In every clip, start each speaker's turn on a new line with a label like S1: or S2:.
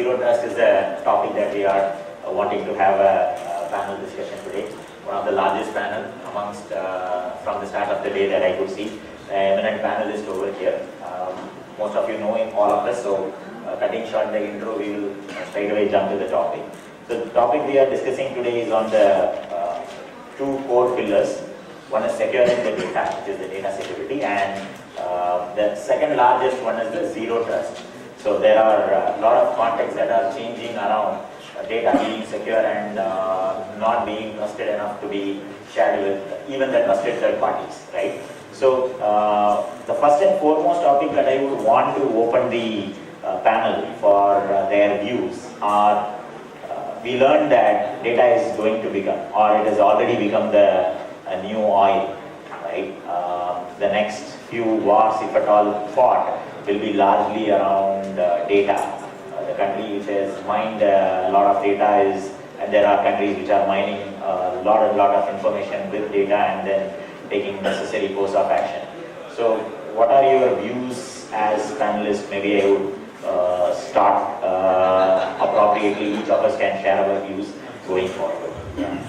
S1: Zero trust is a topic that we are wanting to have a panel discussion today. One of the largest panel amongst from the start of the day that I could see. Eminent panelist over here. Most of you know him, all of us. So cutting short the intro, we will straight away jump to the topic. So the topic we are discussing today is on the two core pillars. One is securing the data, which is the data security, and the second largest one is the zero trust. So there are a lot of contexts that are changing around data being secure and not being trusted enough to be shared with even the trusted third parties, right? So the first and foremost topic that I would want to open the panel for their views are, we learned that data is going to become, or it has already become the new oil, right? The next few wars, if at all fought, will be largely around data. The country which has mined a lot of data is, and there are countries which are mining a lot of information with data and then taking necessary course of action. So what are your views as panelists? Maybe I would start appropriately. Each of us can share our views going forward. Yeah.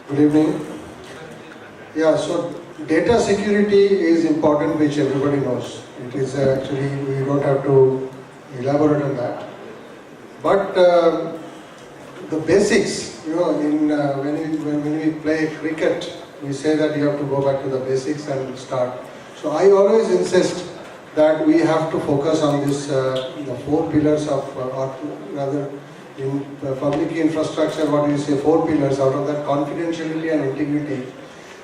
S2: Good evening. Yeah, so data security is important, which everybody knows. It is actually, we don't have to elaborate on that. But the basics, you know, when we play cricket, we say that you have to go back to the basics and start. So I always insist that we have to focus on this, the four pillars of, or rather, in public infrastructure, what we say, four pillars. Out of that, confidentiality and integrity.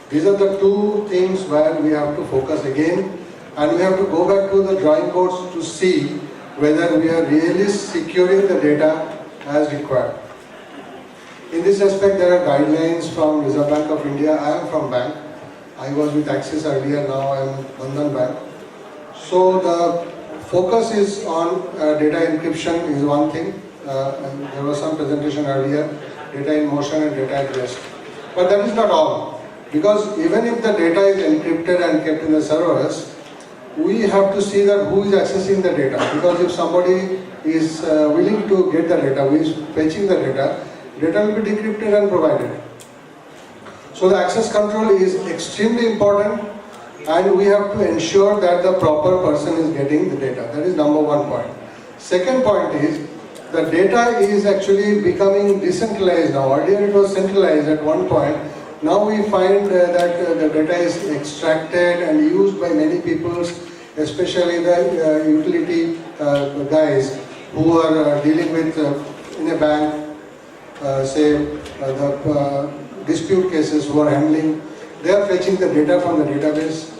S2: These are the two things where we have to focus again, and we have to go back to the drawing boards to see whether we are really securing the data as required. In this aspect, there are guidelines from Reserve Bank of India. I am from bank. I was with Axis earlier, now I am Bandhan Bank. So the focus is on data encryption is one thing. And there was some presentation earlier, data in motion and data at rest. But that is not all. Because even if the data is encrypted and kept in the servers, we have to see that who is accessing the data. Because if somebody is willing to get the data, who is fetching the data will be decrypted and provided. So the access control is extremely important, and we have to ensure that the proper person is getting the data. That is number one point. Second point is, the data is actually becoming decentralized now. Earlier it was centralized at one point. Now we find that the data is extracted and used by many people, especially the utility guys who are dealing with, in a bank, say the dispute cases who are handling. They are fetching the data from the database.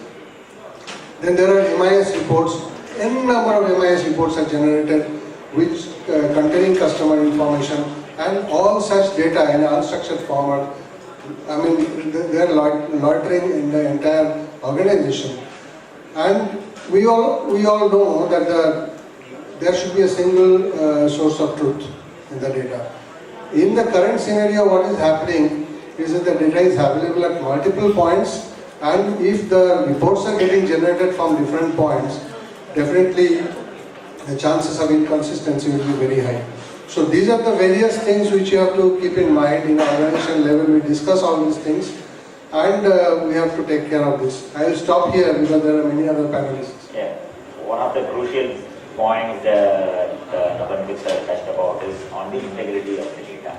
S2: Then there are MIS reports. N number of MIS reports are generated which containing customer information, and all such data in an unstructured format. I mean, they are loitering in the entire organization. And we all know that there should be a single source of truth in the data. In the current scenario, what is happening is that the data is available at multiple points, and if the reports are getting generated from different points, definitely the chances of inconsistency will be very high. So these are the various things which you have to keep in mind. In the organization level, we discuss all these things, and we have to take care of this. I will stop here because there are many other panelists.
S1: Yeah, one of the crucial points that Nabankur touched about is on the integrity of the data.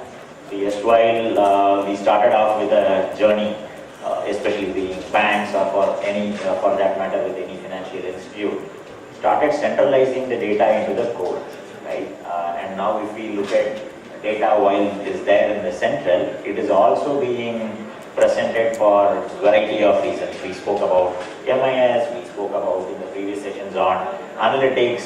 S1: Yes, while we started off with a journey, especially the banks or for any, for that matter, with any financial institute, started centralizing the data into the core, right? And now if we look at data while it is there in the central, it is also being presented for variety of reasons. We spoke about MIS, we spoke about in the previous sessions on analytics,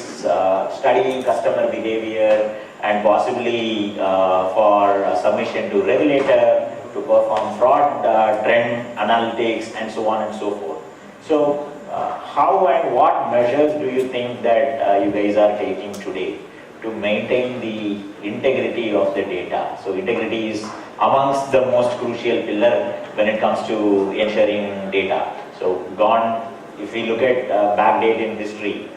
S1: studying customer behavior, and possibly for submission to regulator to perform fraud trend analytics and so on and so forth. So how and what measures do you think that you guys are taking today to maintain the integrity of the data? So integrity is amongst the most crucial pillar when it comes to ensuring data. So if we look at backdate in history,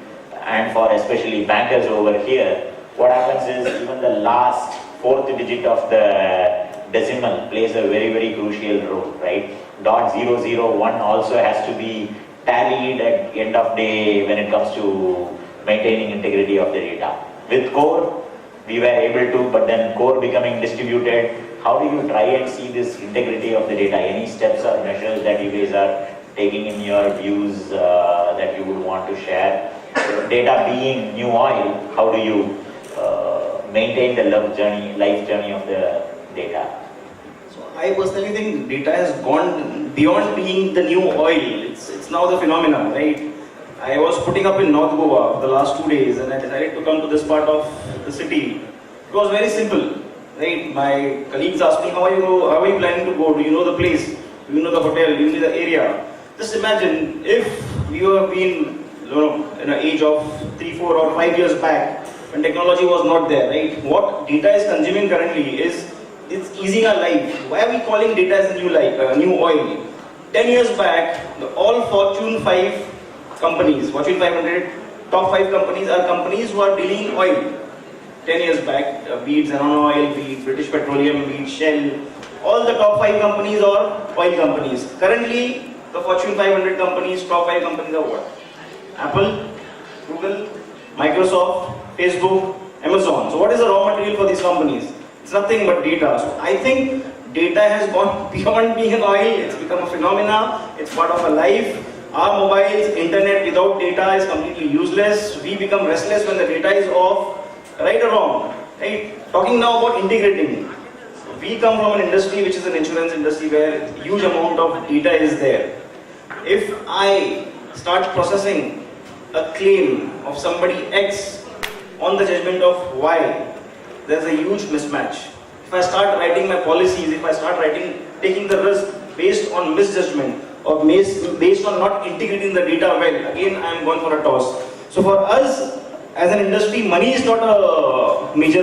S1: and for especially bankers over here, what happens is even the last fourth digit of the decimal plays a very, very crucial role, right? .001 also has to be tallied at the end of day when it comes to maintaining integrity of the data. With core, we were able to, but then core becoming distributed, how do you try and see this integrity of the data? Any steps or measures that you guys are taking in your views that you would want to share? Data being new oil, how do you maintain the life journey of the data?
S3: So I personally think data has gone beyond being the new oil. It's now the phenomenon, right? I was putting up in North Goa the last 2 days and I decided to come to this part of the city. It was very simple, right? My colleagues asked me, how are you planning to go? Do you know the place? Do you know the hotel? Do you know the area? Just imagine if you have been in an age of 3, 4 or 5 years back when technology was not there, right? What data is consuming currently it's easing our life. Why are we calling data as a new oil? 10 years back, all Fortune 5 companies, Fortune 500, top 5 companies are companies who are dealing in oil. 10 years back, be it Xenon Oil, be it British Petroleum, be it Shell, all the top 5 companies are oil companies. Currently, the Fortune 500 companies, top 5 companies are what? Apple, Google, Microsoft, Facebook, Amazon. So what is the raw material for these companies? It's nothing but data. So I think data has gone beyond being an oil. It's become a phenomena. It's part of our life. Our mobiles, internet without data is completely useless. We become restless when the data is off. Right or wrong? Right? Talking now about integrating. We come from an industry which is an insurance industry where huge amount of data is there. If I start processing a claim of somebody X on the judgment of Y, there's a huge mismatch. If I start writing my policies, if I start taking the risk based on misjudgment or based on not integrating the data well, again I am going for a toss. So for us as an industry, money is not a major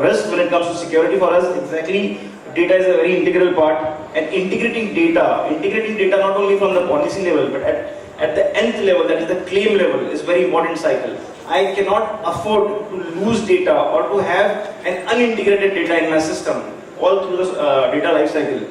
S3: risk when it comes to security. For us, exactly, data is a very integral part, and integrating data not only from the policy level but at the nth level, that is the claim level, is very important cycle. I cannot afford to lose data or to have an unintegrated data in my system all through the data life cycle.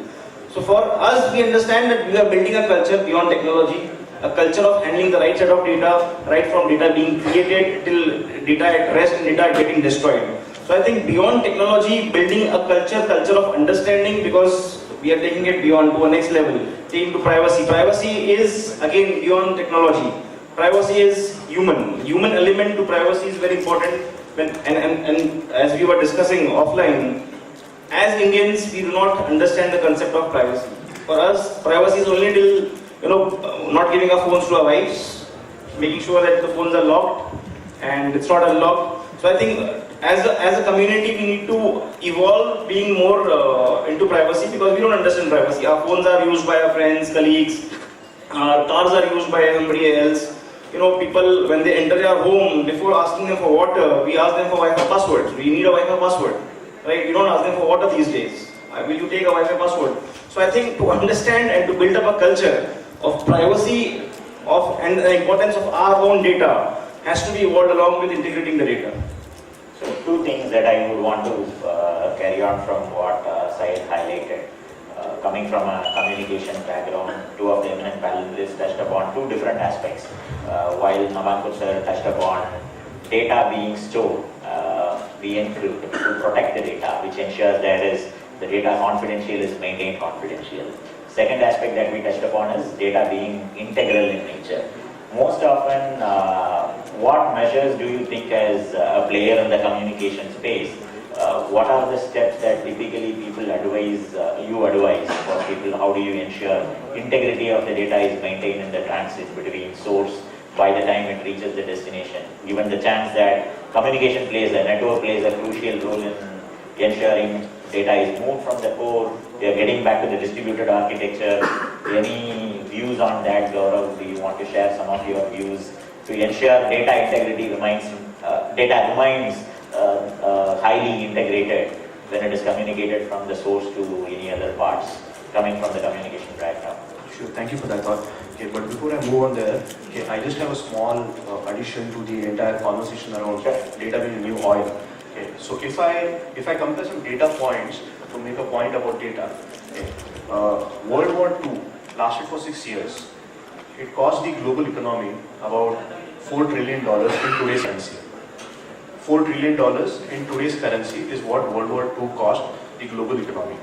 S3: So for us, we understand that we are building a culture beyond technology, a culture of handling the right set of data, right from data being created till data at rest and data getting destroyed. So I think beyond technology, building a culture of understanding, because we are taking it beyond to a next level, taking to privacy. Privacy is again beyond technology. Privacy is human. Human element to privacy is very important. And as we were discussing offline, as Indians, we do not understand the concept of privacy. For us, privacy is only till not giving our phones to our wives, making sure that the phones are locked and it's not unlocked. So I think as a community, we need to evolve being more into privacy, because we don't understand privacy. Our phones are used by our friends, colleagues, our cars are used by somebody else. People, when they enter our home, before asking them for water, we ask them for Wi-Fi passwords. We need a Wi-Fi password, right? We don't ask them for water these days. Will you take a Wi-Fi password? So I think to understand and to build up a culture of privacy and the importance of our own data has to be evolved along with integrating the data.
S1: So two things that I would want to carry on from what Syed highlighted. Coming from a communication background, two of the eminent panelists touched upon two different aspects. While Nabankur sir touched upon data being stored, we encrypt to protect the data, which ensures the data confidential is maintained confidential. Second aspect that we touched upon is data being integral in nature. Most often, what measures do you think as a player in the communication space, what are the steps that typically people advise, you advise for people? How do you ensure integrity of the data is maintained in the transit between source by the time it reaches the destination, given the chance that network plays a crucial role in ensuring data is moved from the core, they are getting back to the distributed architecture. Any views on that, Gaurav? Do you want to share some of your views to ensure data integrity remains highly integrated when it is communicated from the source to any other parts coming from the communication background?
S4: Sure, thank you for that thought. Okay, but before I move on there, okay, I just have a small addition to the entire conversation around data being new oil. Okay, so if I compare some data points to make a point about data, okay, World War II lasted for 6 years. It cost the global economy about $4 trillion in today's currency. $4 trillion in today's currency is what World War II cost the global economy.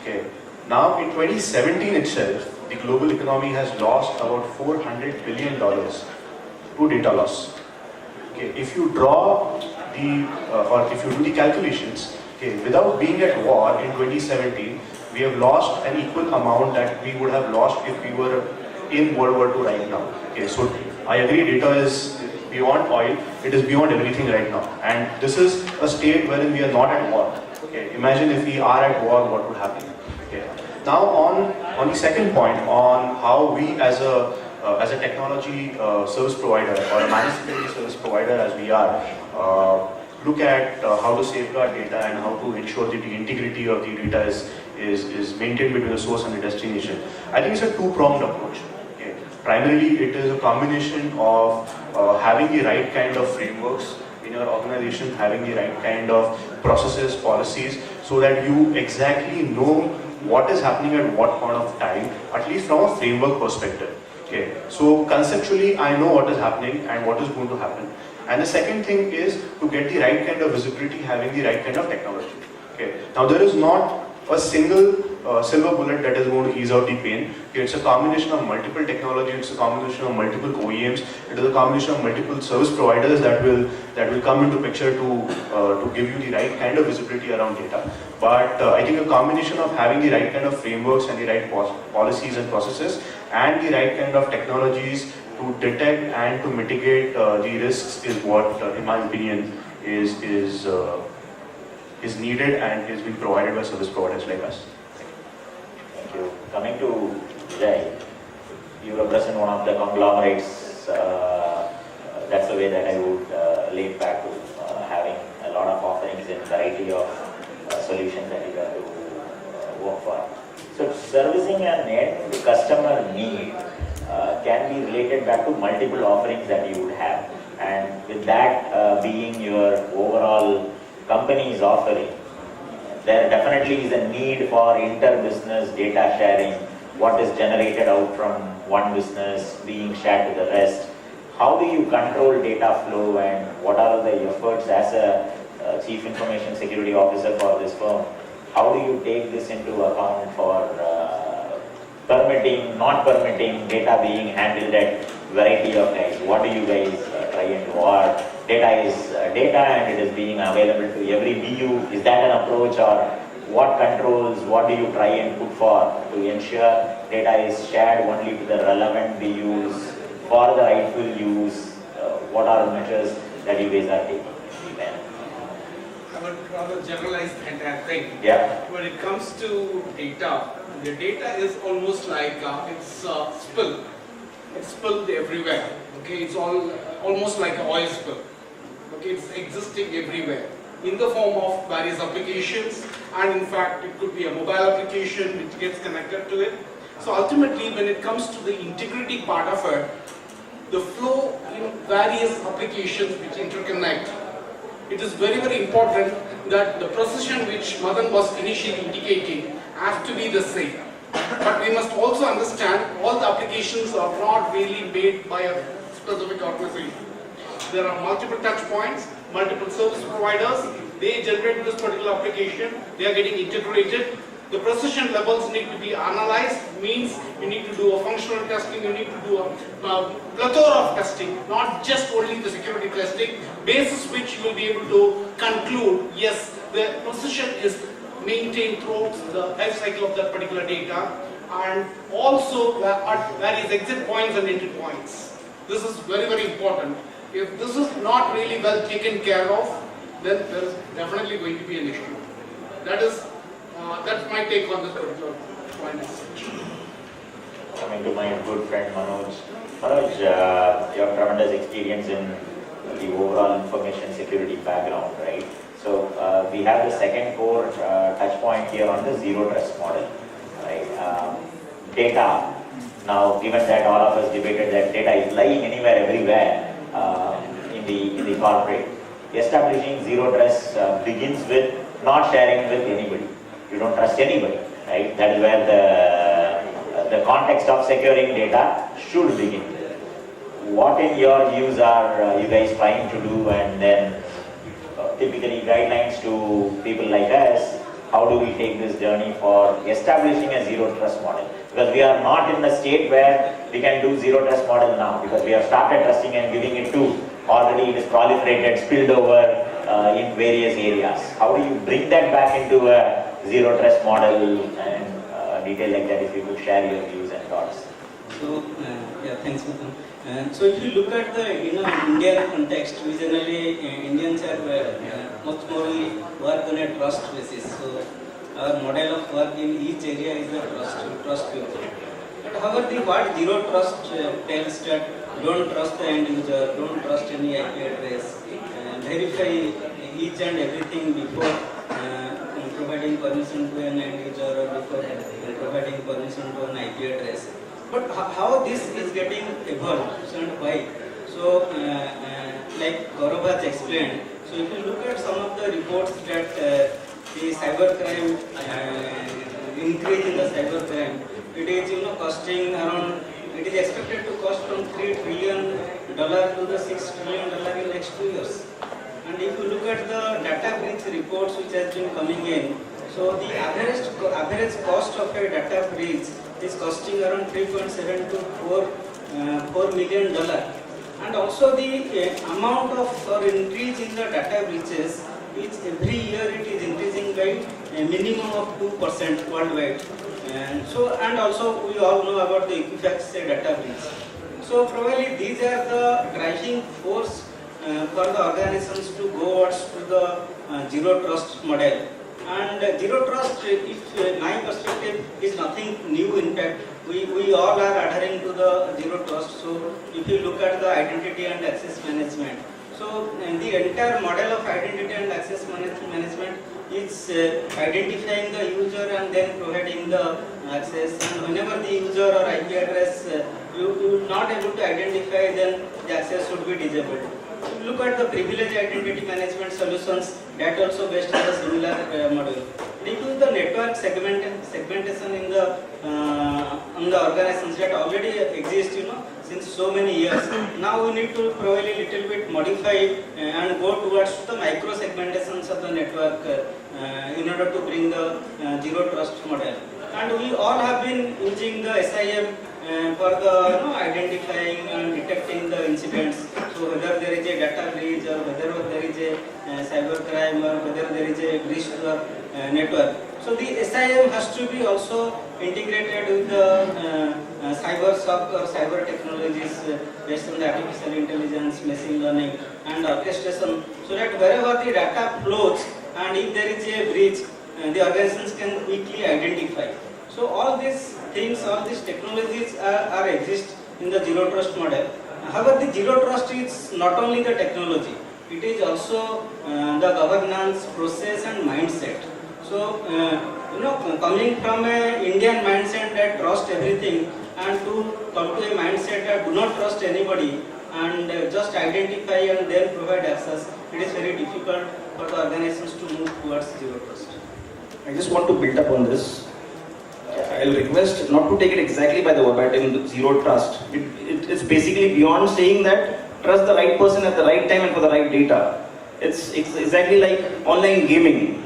S4: Okay. Now in 2017 itself, the global economy has lost about $400 billion to data loss. Okay. If you draw the, or if you do the calculations, okay, without being at war in 2017, we have lost an equal amount that we would have lost if we were in World War II right now. Okay, so I agree, data is beyond oil, it is beyond everything right now. And this is a state wherein we are not at war. Okay, imagine if we are at war, what would happen? Okay. Now on the second point, on how we as a technology service provider or a managed security service provider as we are, look at how to safeguard data and how to ensure that the integrity of the data is maintained between the source and the destination. I think it's a two-pronged approach. Okay. Primarily, it is a combination of having the right kind of frameworks in your organization, having the right kind of processes, policies, so that you exactly know what is happening at what point of time, at least from a framework perspective. Okay. So conceptually, I know what is happening and what is going to happen. And the second thing is to get the right kind of visibility, having the right kind of technology. Okay. Now there is not a single silver bullet that is going to ease out the pain. Okay, it's a combination of multiple technology, it's a combination of multiple OEMs, it is a combination of multiple service providers that will come into picture to give you the right kind of visibility around data. But I think a combination of having the right kind of frameworks and the right policies and processes and the right kind of technologies to detect and to mitigate the risks is what, in my opinion, is needed and is being provided by service providers like us.
S1: Thank you. Coming to Vijay, you represent one of the conglomerates. That's the way that I would link back to having a lot of offerings in variety of solutions that you have to work for. So servicing an end customer need can be related back to multiple offerings that you would have, and with that being your overall company's offering, there definitely is a need for inter-business data sharing. What is generated out from one business being shared to the rest. How do you control data flow, and what are the efforts as a Chief Information Security Officer for this firm? How do you take this into account for permitting, not permitting data being handled at variety of guys? What do you guys try and do? Or data is data and it is being available to every BU. Is that an approach, or what controls, what do you try and put for to ensure data is shared only to the relevant BUs for the rightful use? What are the measures that you guys are taking?
S5: I would rather generalize the entire thing.
S1: Yeah.
S5: When it comes to data, the data is almost like it's spill. It's spilled everywhere. Okay, it's almost like an oil spill. Okay, it's existing everywhere in the form of various applications, and in fact, it could be a mobile application which gets connected to it. So ultimately, when it comes to the integrity part of it, the flow in various applications which interconnect, it is very, very important that the precision which Mathan was initially indicating has to be the same. But we must also understand all the applications are not really made by a specific organization. There are multiple touch points, multiple service providers, they generate this particular application, they are getting integrated. The precision levels need to be analyzed, means you need to do a functional testing, you need to do a plethora of testing, not just only the security testing, basis which you will be able to conclude, yes, the precision is maintained throughout the life cycle of that particular data, and also at various exit points and entry points. This is very, very important. If this is not really well taken care of, then there is definitely going to be an issue. That's my take on this particular point.
S1: Coming to my good friend Manoj. Manoj, you have tremendous experience in the overall information security background, right? So we have the second core touch point here on the zero trust model, right? Data Now, given that all of us debated that data is lying anywhere, everywhere in the corporate, establishing zero trust begins with not sharing with anybody. You don't trust anybody, right? That is where the context of securing data should begin. What in your views are you guys trying to do, and then typically guidelines to people like us? How do we take this journey for establishing a zero trust model? Because we are not in the state where we can do zero trust model now, because we have started trusting and giving it to, already it is proliferated, spilled over in various areas. How do you bring that back into a zero trust model and detail like that, if you could share your views and thoughts?
S6: So, yeah, thanks, Mathan. So if you look at the Indian context, we generally Indians are much more work on a trust basis. So our model of work in each area is a trust people. But however, the word zero trust tells that don't trust the end user, don't trust any IP address, verify each and everything before providing permission to an end user or before providing permission to an IP address. But how this is getting evolved and why? So, like Gaurav has explained, so if you look at some of the reports that the cybercrime, increase in the cybercrime, it is costing around, it is expected to cost from $3 trillion to the $6 trillion in the next 2 years. And if you look at the data breach reports which has been coming in, so the average cost of a data breach is costing around 3.7 to 4 million dollar, and also the amount of or increase in the data breaches is every year it is increasing by a minimum of 2% worldwide, and also we all know about the Equifax data breach. So probably these are the driving force for the organizations to go towards to the zero trust model. And zero trust, if my perspective, is nothing new. In fact, we all are adhering to the zero trust. So if you look at the identity and access management, so the entire model of identity and access management is identifying the user and then providing the access. And whenever the user or IP address you are not able to identify, then the access should be disabled. Look at the privilege identity management solutions that also based on the similar model. Due to the network segmentation in the organizations that already exist, since so many years. Now we need to probably little bit modify and go towards the micro segmentations of the network in order to bring the zero trust model. And we all have been using the SIM for the identifying and detecting the incidents. So whether there is a data breach or whether there is a cyber crime or whether there is a breach to the network. So the SIM has to be also integrated with the cyber SOC or cyber technologies based on the artificial intelligence, machine learning and orchestration, so that wherever the data flows and if there is a breach, the organizations can quickly identify. So all these things, all these technologies are exist in the zero trust model. However, the zero trust is not only the technology, it is also the governance, process and mindset. So, coming from an Indian mindset that trust everything and to come to a mindset that do not trust anybody and just identify and then provide access, it is very difficult for the organizations to move towards zero trust.
S3: I just want to build up on this. I will request not to take it exactly by the verbatim zero trust. It's basically beyond saying that trust the right person at the right time and for the right data. It's exactly like online gaming.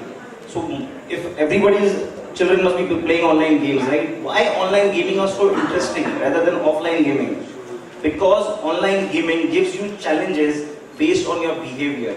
S3: So if everybody's children must be playing online games, right? Why online gaming are so interesting rather than offline gaming? Because online gaming gives you challenges based on your behavior,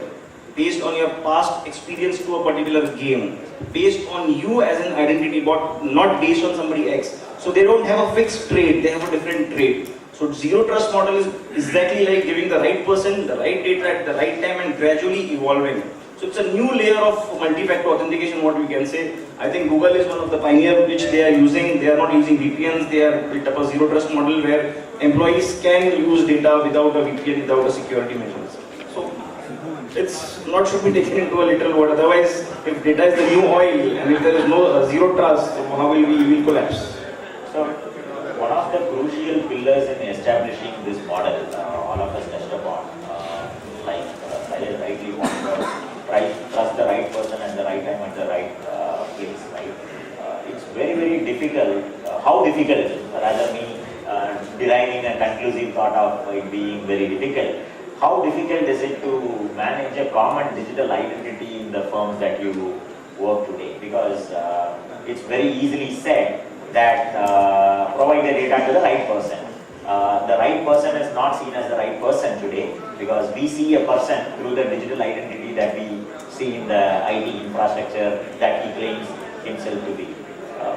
S3: based on your past experience to a particular game, based on you as an identity, but not based on somebody else. So they don't have a fixed trait, they have a different trait. So zero trust model is exactly like giving the right person the right data at the right time and gradually evolving. So it's a new layer of multi-factor authentication, what we can say. I think Google is one of the pioneers which they are using. They are not using VPNs, they are built up a zero trust model where employees can use data without a VPN, without a security measures. So it's not should be taken into a literal word. Otherwise, if data is the new oil and if there is no zero trust, how will we will collapse?
S1: So one of of the crucial pillars in establishing this model, all of us touched upon, like I rightly want to trust the right person at the right time at the right place, right? It's very, very difficult. How difficult is it? Rather me deriving a conclusive thought of it being very difficult. How difficult is it to manage a common digital identity in the firms that you work today? Because it's very easily said that provide the data to the right person. The right person is not seen as the right person today because we see a person through the digital identity that we see in the IT infrastructure that he claims himself to be.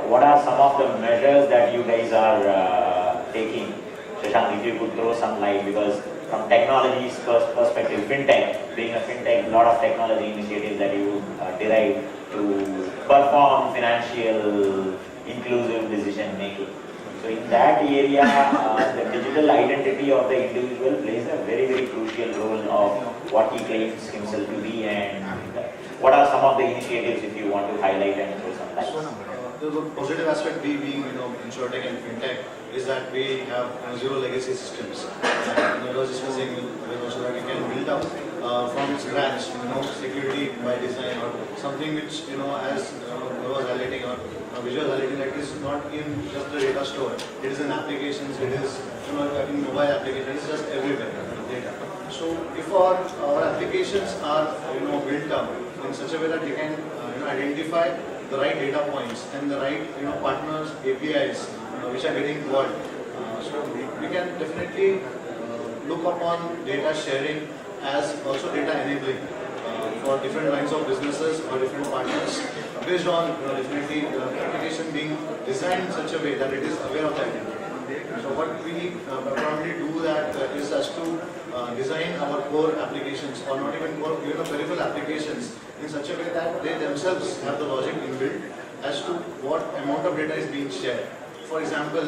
S1: What are some of the measures that you guys are taking? Shashank, if you could throw some light, because from technology's perspective, fintech, being a fintech, a lot of technology initiatives that you derive to perform financial inclusive decision making. So in that area, the digital identity of the individual plays a very, very crucial role of what he claims himself to be, and what are some of the initiatives if you want to highlight and throw some light?
S7: The positive aspect being, insurtech and fintech is that we have zero legacy systems. I was discussing with also that we can build up from scratch, security by design or something which, as I was highlighting or Vijay was highlighting, that is not in just the data store. It is in applications, it is in mobile applications, it's just everywhere, data. So if our applications are built up in such a way that they can identify the right data points and the right partners, APIs which are getting called. So we can definitely look upon data sharing as also data enabling for different lines of businesses or different partners based on definitely the application being designed in such a way that it is aware of that data. So what we probably do that is as to design our core applications or not even core, peripheral applications in such a way that they themselves have the logic inbuilt as to what amount of data is being shared. For example,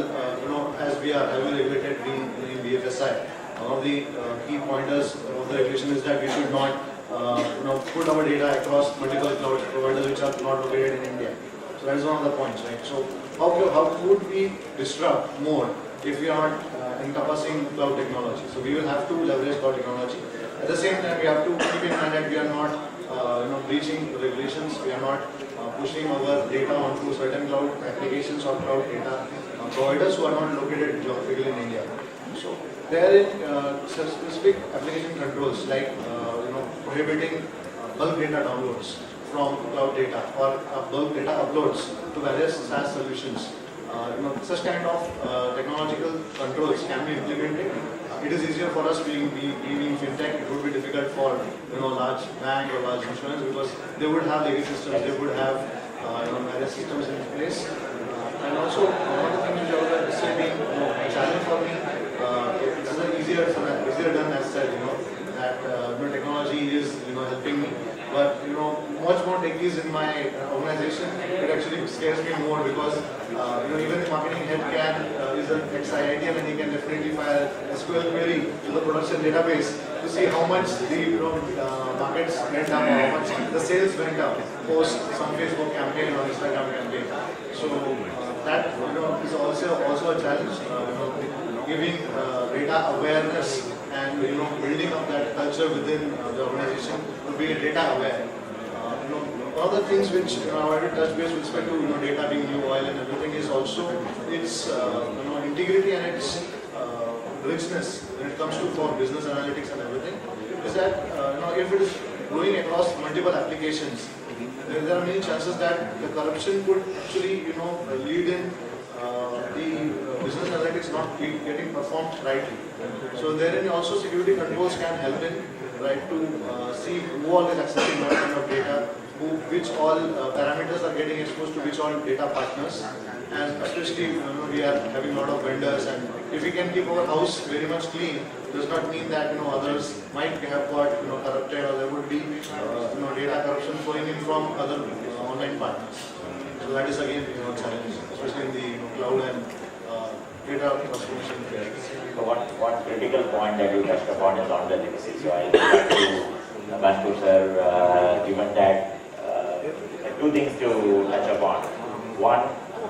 S7: as we are heavily regulated being in BFSI, one of the key pointers of the regulation is that we should not put our data across multiple cloud providers which are not located in India. So that is one of the points, right? So how could we disrupt more if we are not encompassing cloud technology? So we will have to leverage cloud technology. At the same time, we have to keep in mind that we are not breaching regulations. We are not pushing our data onto certain cloud applications or cloud data providers who are not located geographically in India. So there are specific application controls like prohibiting bulk data downloads from cloud data or bulk data uploads to various SaaS solutions. Such kind of technological controls can be implemented. It is easier for us being fintech. It would be difficult for large bank or large insurance because they would have legacy systems. They would have various systems in place. And also one of the things which I was saying a challenge for me. It's easier done as said. That technology is helping me. But much more techies in my organization, it actually scares me more because even the marketing head is an ex-IIT and he can definitely file SQL query to the production database to see how much the markets went up, how much the sales went up post some Facebook campaign or Instagram campaign. So that is also a challenge. Giving data awareness and building up that culture within the organization to be data aware. One of the things which I want to touch base with respect to data being new oil and everything is also its integrity and its richness when it comes to for business analytics and everything. Is that if it is going across multiple applications, there are many chances that the corruption could actually lead in the business analytics not getting performed rightly. So therein also security controls can help in, right, to see who all is accessing what kind of data, which all parameters are getting exposed to which all data partners, and especially we are having a lot of vendors, and if we can keep our house very much clean, does not mean that others might have got corrupted or there would be data corruption flowing in from other online partners. So that is again a challenge, especially in the cloud and data transformation phase.
S1: So one critical point that you touched upon is on the legacy. So I'll go back to Nabankur sir, given that two things to touch upon. One,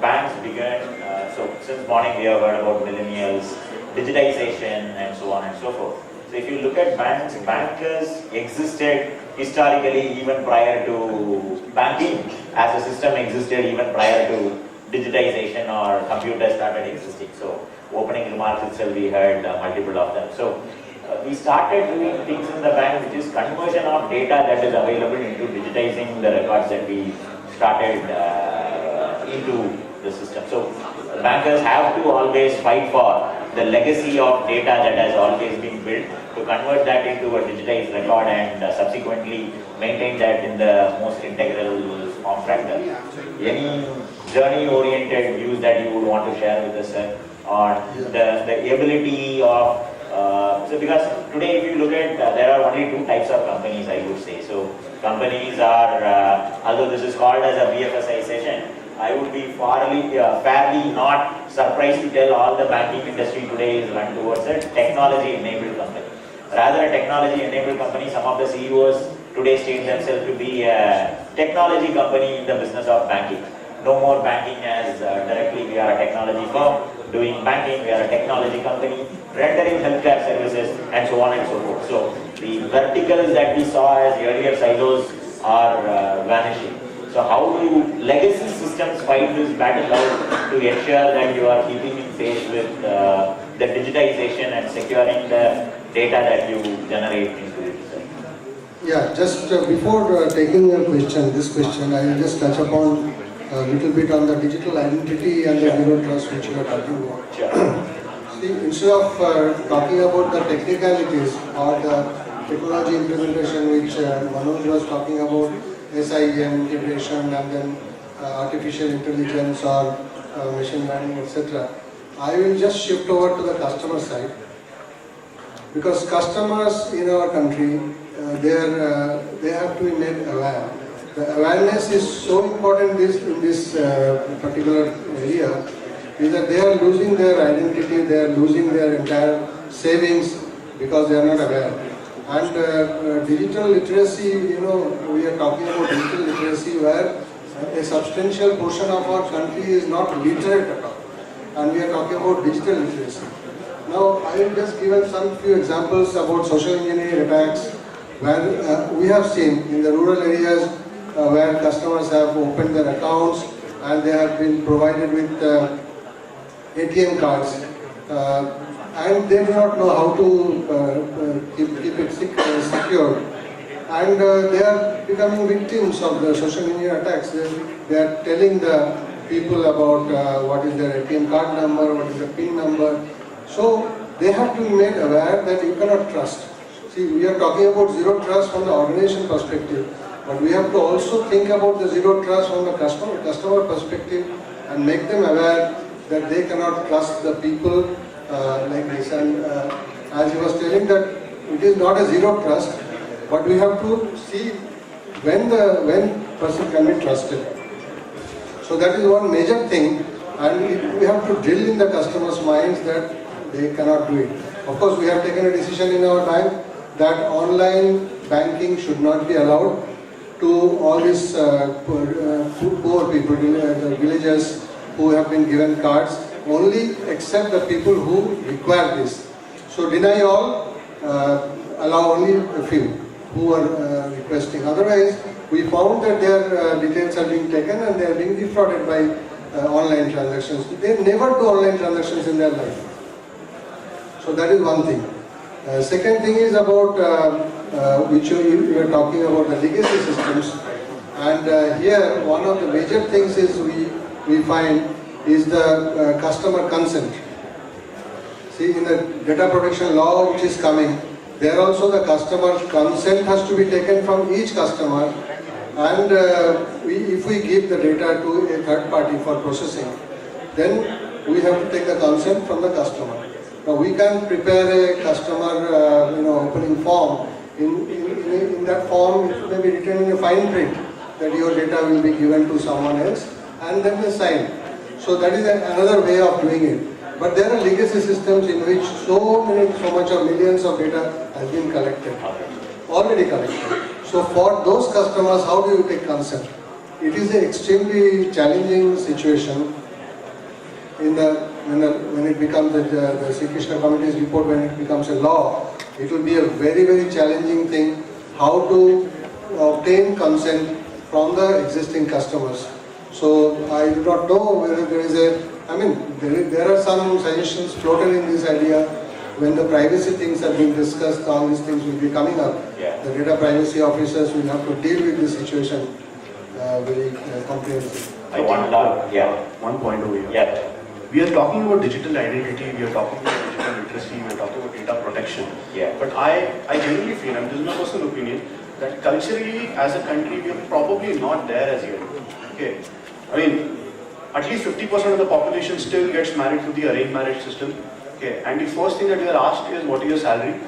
S1: banks began, so since morning we have heard about millennials, digitization and so on and so forth. So if you look at banks, bankers existed historically even prior to banking as a system existed even prior to digitization or computers started existing. So opening remarks itself we heard multiple of them. So we started doing things in the bank which is conversion of data that is available into digitizing the records that we started into the system. So bankers have to always fight for the legacy of data that has always been built to convert that into a digitized record and subsequently maintain that in the most integral form factor. Any journey-oriented views that you would want to share with us, sir, on the ability of so because today if you look at there are only two types of companies, I would say. So companies are although this is called as a BFSI session, I would be fairly not surprised to tell all the banking industry today is run towards a technology-enabled company. Rather a technology-enabled company, some of the CEOs today state themselves to be a technology company in the business of banking. No more banking as directly we are a technology firm doing banking, we are a technology company rendering healthcare services and so on and so forth. So the verticals that we saw as earlier silos are vanishing. So how do legacy systems fight this battle out to ensure that you are keeping in pace with the digitization and securing the data that you generate into it?
S2: Yeah, just before taking your question, I will just touch upon a little bit on the digital identity and the zero trust which you are talking about.
S1: Sure.
S2: See, instead of talking about the technicalities or the technology implementation which Manoj was talking about, SIM integration and then artificial intelligence or machine learning, etc., I will just shift over to the customer side, because customers in our country they have to be made aware. The awareness is so important in this particular area, is that they are losing their identity, they are losing their entire savings because they are not aware. And digital literacy, we are talking about digital literacy where a substantial portion of our country is not literate at all. And we are talking about digital literacy. Now, I will just give some few examples about social engineering attacks where we have seen in the rural areas where customers have opened their accounts and they have been provided with ATM cards. And they do not know how to keep it secure. And they are becoming victims of the social media attacks. They are telling the people about what is their ATM card number, what is the PIN number. So they have to be made aware that you cannot trust. See, we are talking about zero trust from the organization perspective, but we have to also think about the zero trust from the customer perspective and make them aware that they cannot trust the people like this. And as he was telling that it is not a zero trust, but we have to see when person can be trusted. So that is one major thing, and we have to drill in the customers' minds that they cannot do it. Of course, we have taken a decision in our bank that online banking should not be allowed to all these poor people, the villagers who have been given cards, only except the people who require this. So deny all, allow only a few who are requesting. Otherwise, we found that their details are being taken and they are being defrauded by online transactions. They never do online transactions in their life. So that is one thing. Second thing is about which you are talking about the legacy systems. And here one of the major things is we find is the customer consent. See, in the data protection law which is coming, there also the customer consent has to be taken from each customer, and if we give the data to a third party for processing, then we have to take the consent from the customer. Now we can prepare a customer opening form. In that form it may be written in a fine print that your data will be given to someone else, and then they sign. So that is another way of doing it. But there are legacy systems in which so much of millions of data has been collected, already collected. So for those customers, how do you take consent? It is an extremely challenging situation, when it becomes the Sri Krishna Committee's report, when it becomes a law, it will be a very, very challenging thing how to obtain consent from the existing customers. So I do not know whether there is there are some suggestions floated in this idea. When the privacy things are being discussed, all these things will be coming up.
S1: Yeah.
S2: The data privacy officers will have to deal with this situation very comprehensively.
S4: One point over here.
S1: Yeah.
S4: We are talking about digital identity, we are talking about digital literacy, we are talking about data protection.
S1: Yeah.
S4: But I genuinely feel, and this is my personal opinion, that culturally as a country we are probably not there as yet. Okay. I mean, at least 50% of the population still gets married through the arranged marriage system. Okay. And the first thing that you are asked is what is your salary?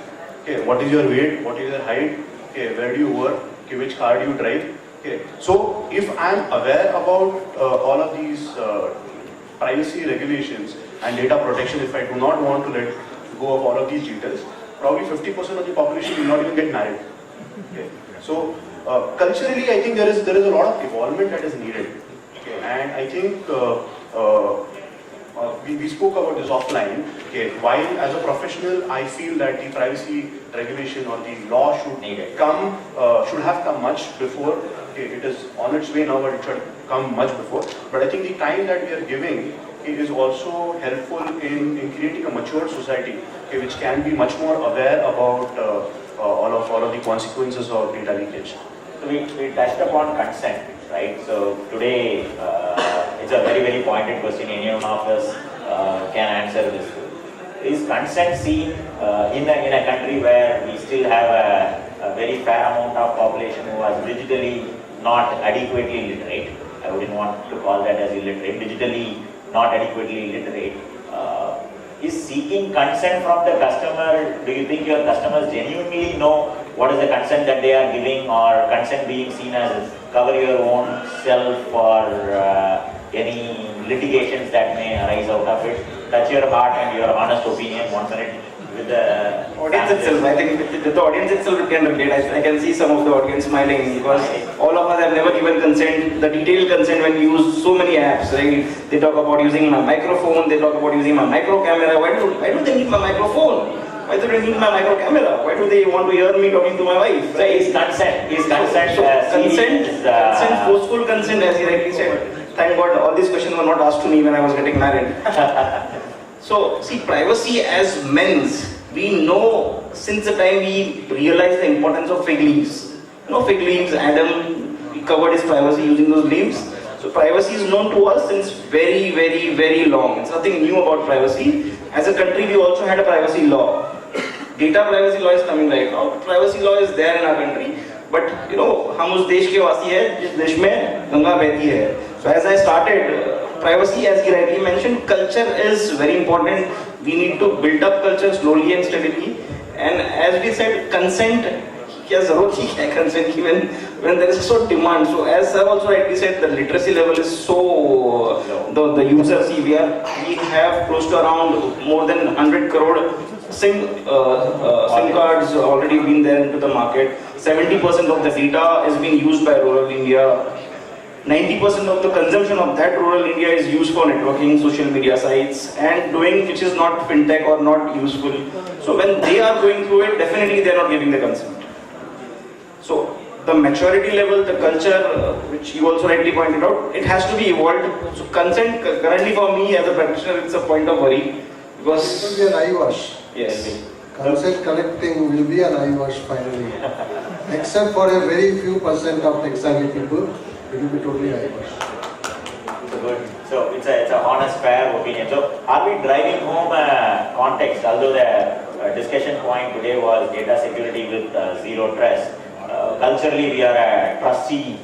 S4: Okay. What is your weight? What is your height? Okay. Where do you work? Okay. Which car do you drive? Okay. So if I am aware about all of these privacy regulations and data protection, if I do not want to let go of all of these details, probably 50% of the population will not even get married. Okay. So culturally, I think there is a lot of evolvement that is needed. Okay. And I think we spoke about this offline. Okay. While as a professional, I feel that the privacy regulation or the law should have come much before. Okay. It is on its way now, but it should come much before. But I think the time that we are giving is also helpful in creating a mature society, okay, which can be much more aware about all of the consequences of data leakage.
S1: So we touched upon consent, right? So today it's a very, very pointed question. Any one of us can answer this. Is consent seen in a country where we still have a very fair amount of population who is digitally not adequately literate? I wouldn't want to call that as illiterate. Digitally not adequately literate. Is seeking consent from the customer, do you think your customers genuinely know what is the consent that they are giving, or consent being seen as cover your own self for any litigations that may arise out of it? Touch your heart and your honest opinion, 1 minute with the
S3: audience itself. I think with the audience itself can relate. I can see some of the audience smiling because all of us have never given consent, the detailed consent when we use so many apps, right? They talk about using my microphone, they talk about using my micro camera. Why do they need my microphone? Why do they need my micro camera? Why do they want to hear me talking to my wife?
S1: So is consent,
S3: forceful consent, as he rightly said. Thank God all these questions were not asked to me when I was getting married. So, see, privacy as men's, we know since the time we realized the importance of fig leaves. You know, fig leaves, Adam covered his privacy using those leaves. So, privacy is known to us since very, very, very long. It's nothing new about privacy. As a country, we also had a privacy law. Data privacy law is coming right now. Privacy law is there in our country. But, you know, हम उस देश के वासी हैं जिस देश में गंगा बहती है. So, as I started, privacy, as he rightly mentioned, culture is very important. We need to build up culture slowly and steadily. And as we said, consent, क्या ज़रूरत ही है consent की when there is so demand. So as sir also rightly said, the literacy level is so, the users, see, we have close to around more than 100 crore SIM cards already been there into the market. 70% of the data is being used by rural India. 90% of the consumption of that rural India is used for networking, social media sites, and doing which is not fintech or not useful. So when they are going through it, definitely they are not giving the consent. So the maturity level, the culture, which you also rightly pointed out, it has to be evolved. So consent, currently for me as a practitioner, it's a point of worry because
S2: it will be an eye wash.
S3: Yes.
S2: Consent collecting will be an eye wash finally. Except for a very few percent of tech-savvy people. It will be totally eye wash.
S1: Good. So it's a honest, fair opinion. So are we driving home context? Although the discussion point today was data security with zero trust. Culturally, we are a trusty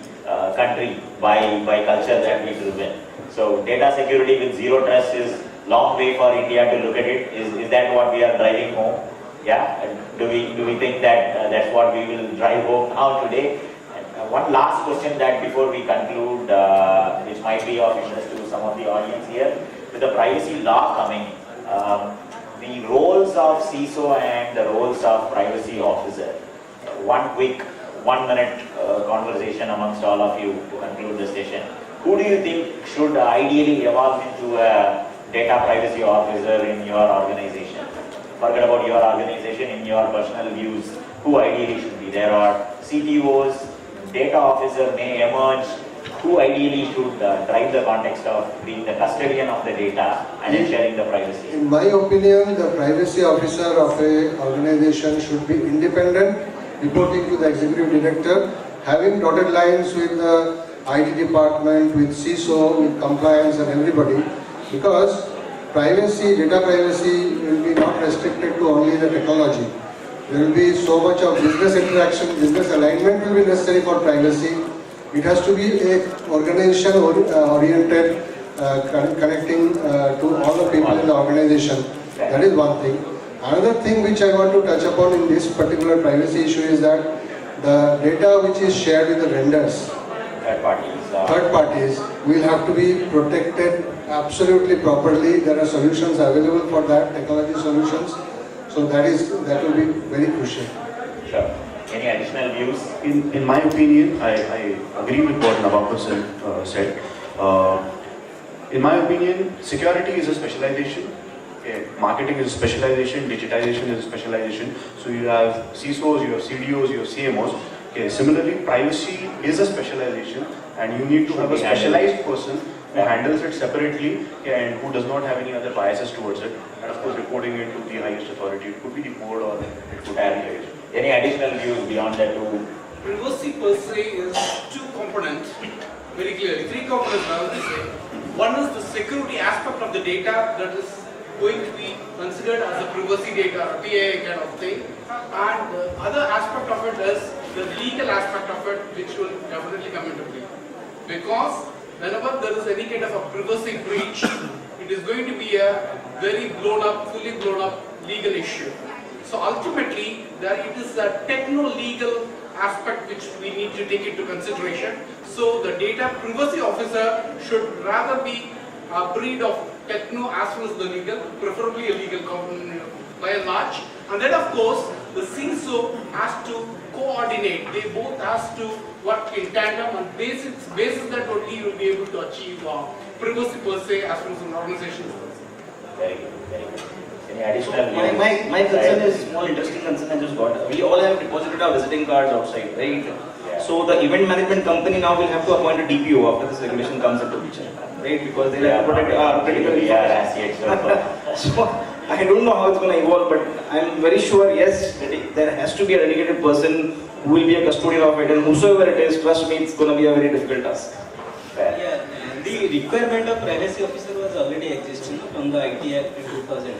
S1: country by culture that we live in. So data security with zero trust is long way for India to look at it. Is that what we are driving home? Yeah. Do we think that that's what we will drive home now today? One last question that before we conclude, which might be of interest to some of the audience here, with the privacy law coming, the roles of CISO and the roles of privacy officer. One quick 1 minute conversation amongst all of you to conclude the session. Who do you think should ideally evolve into a data privacy officer in your organization. Forget about your organization, in your personal views, who ideally should be there, or CTOs, data officer may emerge, who ideally should drive the context of being the custodian of the data and ensuring the privacy?
S2: In my opinion, the privacy officer of a organization should be independent, reporting to the executive director, having dotted lines with the IT department, with CISO, with compliance and everybody, because privacy, data privacy will be not restricted to only the technology. There will be so much of business interaction, business alignment will be necessary for privacy. It has to be a organization oriented, connecting to all the people in the organization. That is one thing. Another thing which I want to touch upon in this particular privacy issue is that the data which is shared with the vendors, third parties will have to be protected absolutely properly. There are solutions available for that, technology solutions. So that will be very crucial.
S1: Sure. Any additional views?
S4: In my opinion, I agree with what Nabankur said. In my opinion, security is a specialization. Okay. Marketing is a specialization. Digitization is a specialization. So you have CISOs, you have CDOs, you have CMOs. Okay. Similarly, privacy is a specialization, and you need to have a specialized person who handles it separately and who does not have any other biases towards it, and of course reporting it to the highest authority. It could be the board or it could be the
S1: Any additional views beyond that two?
S5: Privacy per se is two components, very clearly. Three components I would say. One is the security aspect of the data that is going to be considered as a privacy data, PII kind of thing. And the other aspect of it is the legal aspect of it, which will definitely come into play. Because whenever there is any kind of a privacy breach, it is going to be a very blown up, fully blown up legal issue. So ultimately, it is a techno-legal aspect which we need to take into consideration. So the data privacy officer should rather be a breed of techno as well as the legal, preferably a legal by and large. And then of course, the CISO has to coordinate. They both has to work in tandem, and basis that only you will be able to achieve privacy per se as well as an organization.
S1: Very good, very good. Any additional views?
S3: My concern is small interesting concern I just got. We all have deposited our visiting cards outside, right?
S1: Yeah.
S3: So the event management company now will have to appoint a DPO after this regulation comes into picture, right? Because they have to protect our critical
S1: information.
S3: So I don't know how it's going to evolve, but I'm very sure, yes, there has to be a dedicated person who will be a custodian of it, and whosoever it is, trust me, it's going to be a very difficult task.
S6: Yeah, the requirement of privacy officer was already existing from the IT Act 2000,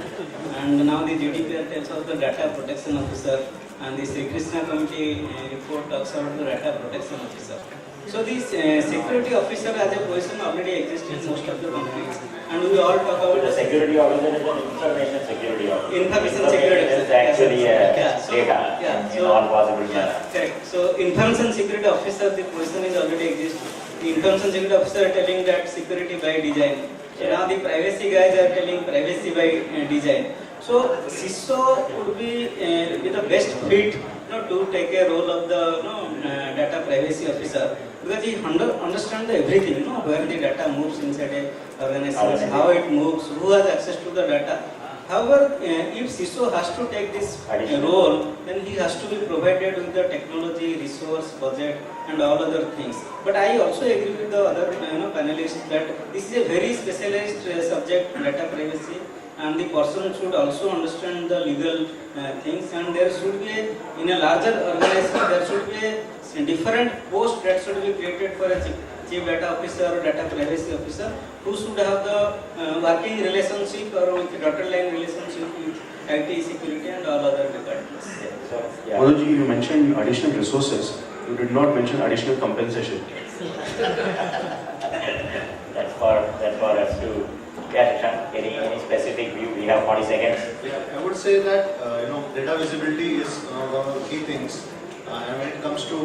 S6: and now the GDPR tells us the data protection officer, and the Sri Krishna committee report talks about the data protection officer. So this security officer as a position already exists in most of the companies, and we all talk about
S1: The security officer is an information security officer.
S6: Information security
S1: is actually data in all possible
S6: manners. Correct. So information security officer, the position is already exists. The information security officer are telling that security by design. So now the privacy guys are telling privacy by design. So CISO would be the best fit to take a role of the data privacy officer, because he understands everything, where the data moves inside a organization, how it moves, who has access to the data. However, if CISO has to take this role, then he has to be provided with the technology, resource, budget, and all other things. But I also agree with the other panelists that this is a very specialized subject, data privacy, and the person should also understand the legal things, and there should be in a larger organization there should be a different post that should be created for a chief data officer or data privacy officer, who should have the working relationship or with dotted line relationship with IT security and all other departments.
S4: Manoj, you mentioned additional resources. You did not mention additional compensation.
S1: That's for us to. Yeah, Shashank, any specific view? We have 40 seconds.
S7: Yeah, I would say that data visibility is one of the key things, and when it comes to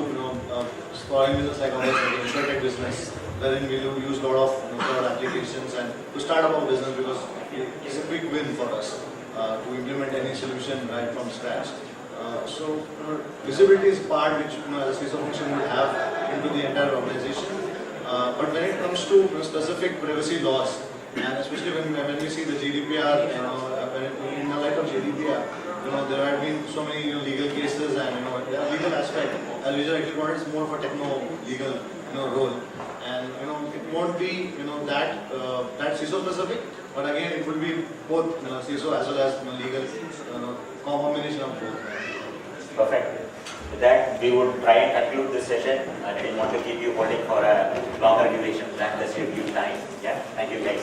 S7: foreign business like ours, like insurtech business, wherein we use a lot of cloud applications and to start up our business, because it's a quick win for us to implement any solution right from scratch. So visibility is part which as a CISO function will have into the entire organization. But when it comes to specific privacy laws, And especially when we see the GDPR, in the light of GDPR, there have been so many legal cases and the legal aspect. As Vijay actually pointed, it's more of a techno-legal role, and it won't be that CISO specific, but again it will be both CISO as well as legal combination of both.
S1: Perfect. With that, we would try and conclude this session. I didn't want to keep you holding for a longer duration than the scheduled time. Yeah, thank you guys.